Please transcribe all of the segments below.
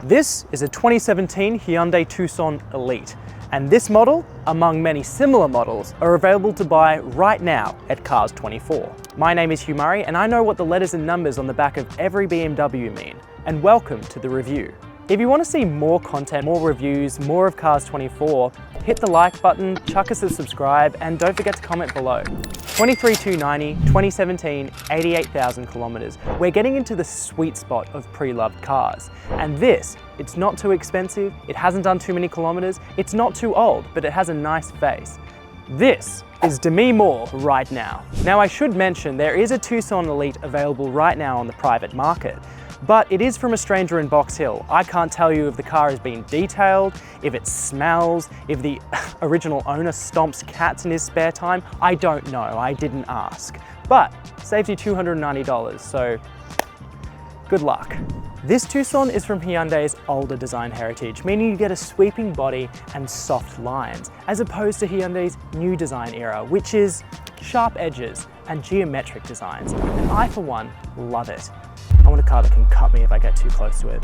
This is a 2017 Hyundai Tucson Elite, and this model, among many similar models, are available to buy right now at CARS24. My name is Hugh Murray, and I know what the letters and numbers on the back of every BMW mean, and welcome to the review. If you want to see more content, more reviews, more of CARS24, hit the like button, chuck us a subscribe, and don't forget to comment below. 23,290, 2017, 88,000 kilometers. We're getting into the sweet spot of pre-loved cars. And this, it's not too expensive, it hasn't done too many kilometers, it's not too old, but it has a nice face. This is Demi Moore right now. Now I should mention there is a Tucson Elite available right now on the private market, but it is from a stranger in Box Hill. I can't tell you if the car has been detailed, if it smells, if the original owner stomps cats in his spare time. I don't know, I didn't ask. But saves you $290, so good luck. This Tucson is from Hyundai's older design heritage, meaning you get a sweeping body and soft lines, as opposed to Hyundai's new design era, which is sharp edges and geometric designs. And I, for one, love it. I want a car that can cut me if I get too close to it.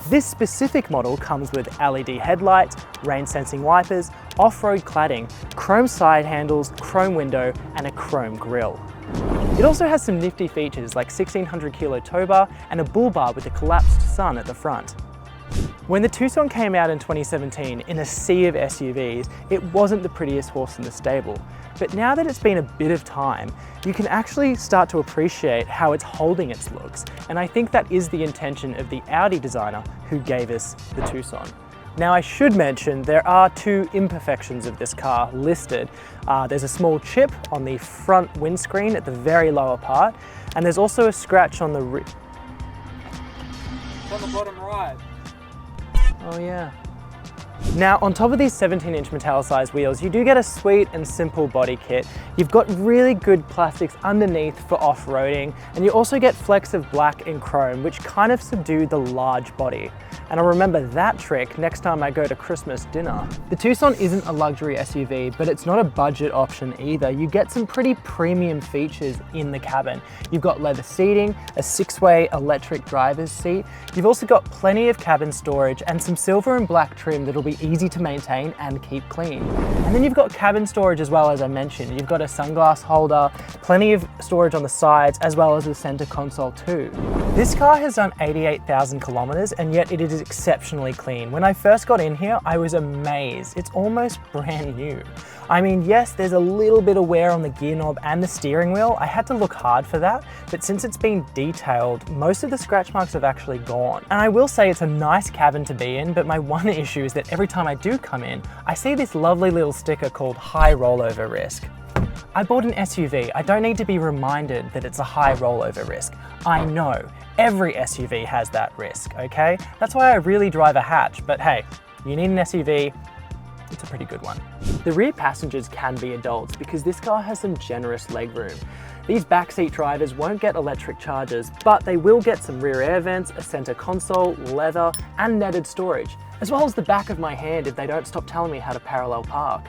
This specific model comes with LED headlights, rain-sensing wipers, off-road cladding, chrome side handles, chrome window, and a chrome grille. It also has some nifty features like 1600 kilo tow bar and a bull bar with a collapsed sun at the front. When the Tucson came out in 2017 in a sea of SUVs, it wasn't the prettiest horse in the stable. But now that it's been a bit of time, you can actually start to appreciate how it's holding its looks. And I think that is the intention of the Audi designer who gave us the Tucson. Now I should mention there are two imperfections of this car listed. There's a small chip on the front windscreen at the very lower part, and there's also a scratch on the rear. It's on the bottom right. Oh yeah. Now on top of these 17-inch metallicized wheels, you do get a sweet and simple body kit. You've got really good plastics underneath for off-roading, and you also get flecks of black and chrome, which kind of subdue the large body. And I'll remember that trick next time I go to Christmas dinner. The Tucson isn't a luxury SUV, but it's not a budget option either. You get some pretty premium features in the cabin. You've got leather seating, a 6-way electric driver's seat. You've also got plenty of cabin storage and some silver and black trim that'll be easy to maintain and keep clean. And then you've got cabin storage as well, as I mentioned. You've got a sunglass holder, plenty of storage on the sides, as well as the center console too. This car has done 88,000 kilometers, and yet it is exceptionally clean. When I first got in here, I was amazed. It's almost brand new. I mean, yes, there's a little bit of wear on the gear knob and the steering wheel. I had to look hard for that, but since it's been detailed, most of the scratch marks have actually gone. And I will say it's a nice cabin to be in, but my one issue is that every time I do come in, I see this lovely little sticker called high rollover risk. I bought an SUV. I don't need to be reminded that it's a high rollover risk. I know, every SUV has that risk, okay? That's why I really drive a hatch, but hey, you need an SUV, it's a pretty good one. The rear passengers can be adults because this car has some generous legroom. These backseat drivers won't get electric chargers, but they will get some rear air vents, a center console, leather, and netted storage, as well as the back of my hand if they don't stop telling me how to parallel park.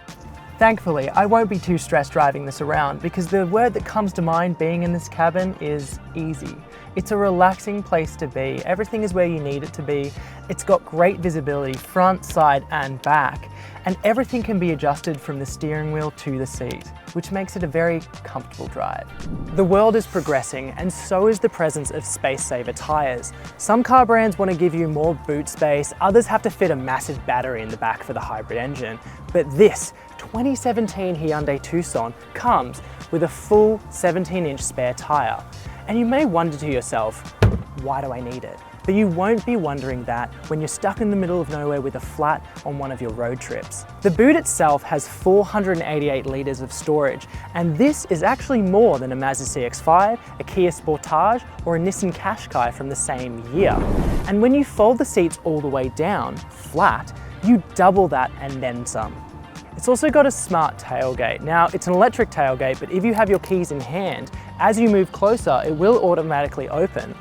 Thankfully, I won't be too stressed driving this around because the word that comes to mind being in this cabin is easy. It's a relaxing place to be. Everything is where you need it to be. It's got great visibility front, side, and back, and everything can be adjusted from the steering wheel to the seat, which makes it a very comfortable drive. The world is progressing, and so is the presence of space-saver tires. Some car brands want to give you more boot space, others have to fit a massive battery in the back for the hybrid engine, but this 2017 Hyundai Tucson comes with a full 17-inch spare tire. And you may wonder to yourself, why do I need it? But you won't be wondering that when you're stuck in the middle of nowhere with a flat on one of your road trips. The boot itself has 488 litres of storage, and this is actually more than a Mazda CX-5, a Kia Sportage, or a Nissan Qashqai from the same year. And when you fold the seats all the way down, flat, you double that and then some. It's also got a smart tailgate. Now, it's an electric tailgate, but if you have your keys in hand, as you move closer, it will automatically open,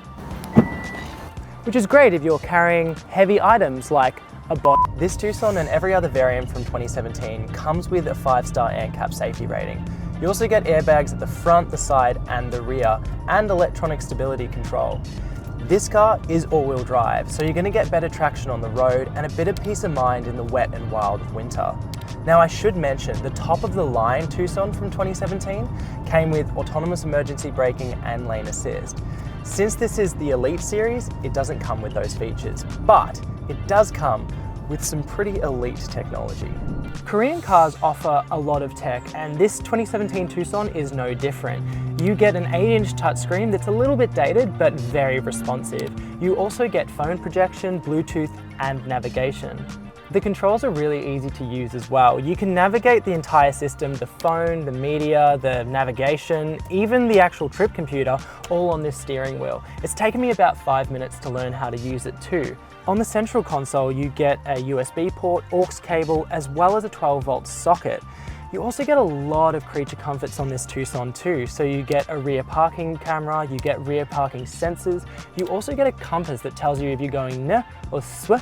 which is great if you're carrying heavy items like a body. This Tucson and every other variant from 2017 comes with a 5-star ANCAP safety rating. You also get airbags at the front, the side, and the rear, and electronic stability control. This car is all-wheel drive, so you're going to get better traction on the road and a bit of peace of mind in the wet and wild of winter. Now I should mention, the top of the line Tucson from 2017 came with autonomous emergency braking and lane assist. Since this is the Elite series, it doesn't come with those features, but it does come with some pretty elite technology. Korean cars offer a lot of tech, and this 2017 Tucson is no different. You get an 8-inch touchscreen that's a little bit dated, but very responsive. You also get phone projection, Bluetooth, and navigation. The controls are really easy to use as well. You can navigate the entire system, the phone, the media, the navigation, even the actual trip computer, all on this steering wheel. It's taken me about 5 minutes to learn how to use it too. On the central console, you get a USB port, aux cable, as well as a 12-volt socket. You also get a lot of creature comforts on this Tucson too. So you get a rear parking camera, you get rear parking sensors, you also get a compass that tells you if you're going ne or sw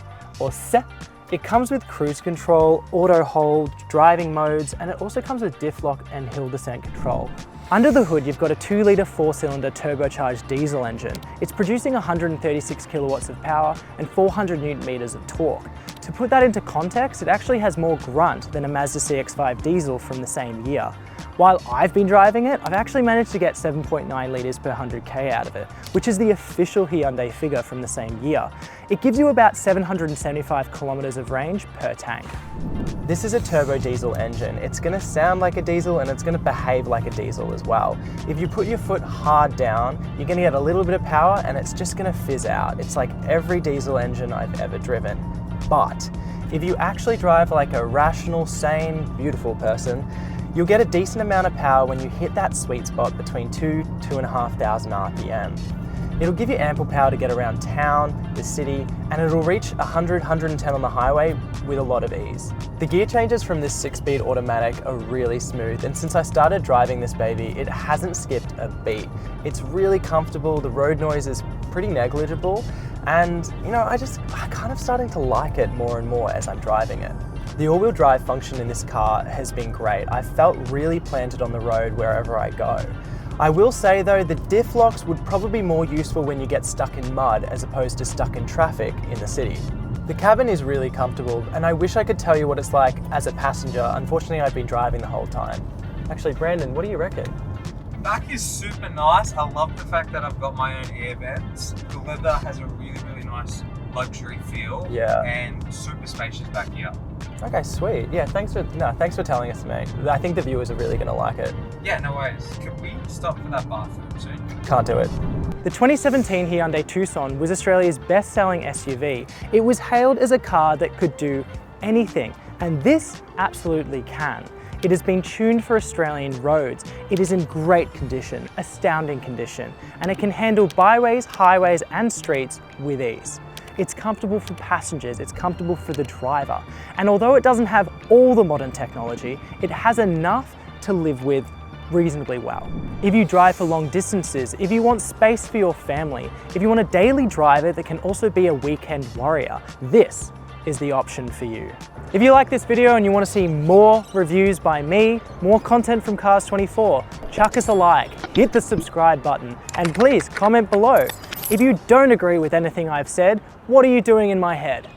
or se. It comes with cruise control, auto hold, driving modes, and it also comes with diff lock and hill descent control. Under the hood, you've got a 2-litre 4-cylinder turbocharged diesel engine. It's producing 136 kilowatts of power and 400 newton meters of torque. To put that into context, it actually has more grunt than a Mazda CX-5 diesel from the same year. While I've been driving it, I've actually managed to get 7.9 litres per 100k out of it, which is the official Hyundai figure from the same year. It gives you about 775 kilometers of range per tank. This is a turbo diesel engine. It's going to sound like a diesel and it's going to behave like a diesel as well. If you put your foot hard down, you're going to get a little bit of power and it's just going to fizz out. It's like every diesel engine I've ever driven. But if you actually drive like a rational, sane, beautiful person, you'll get a decent amount of power when you hit that sweet spot between 2,500 RPM. It'll give you ample power to get around town, the city, and it'll reach 100, 110 on the highway with a lot of ease. The gear changes from this 6-speed automatic are really smooth, and since I started driving this baby, it hasn't skipped a beat. It's really comfortable, the road noise is pretty negligible, and you know, I'm kind of starting to like it more and more as I'm driving it. The all-wheel drive function in this car has been great. I've felt really planted on the road wherever I go. I will say though, the diff locks would probably be more useful when you get stuck in mud as opposed to stuck in traffic in the city. The cabin is really comfortable, and I wish I could tell you what it's like as a passenger. Unfortunately, I've been driving the whole time. Actually, Brandon, what do you reckon? Back is super nice. I love the fact that I've got my own air vents. The leather has a really, really nice luxury feel. Yeah. And super spacious back here. Okay, sweet. Yeah, thanks for telling us, mate. I think the viewers are really going to like it. Yeah, no worries. Can we stop for that bathroom soon? Can't do it. The 2017 Hyundai Tucson was Australia's best-selling SUV. It was hailed as a car that could do anything, and this absolutely can. It has been tuned for Australian roads. It is in great condition, astounding condition, and it can handle byways, highways, and streets with ease. It's comfortable for passengers, it's comfortable for the driver. And although it doesn't have all the modern technology, it has enough to live with reasonably well. If you drive for long distances, if you want space for your family, if you want a daily driver that can also be a weekend warrior, this is the option for you. If you like this video and you want to see more reviews by me, more content from CARS24, chuck us a like, hit the subscribe button, and please comment below. If you don't agree with anything I've said, what are you doing in my head?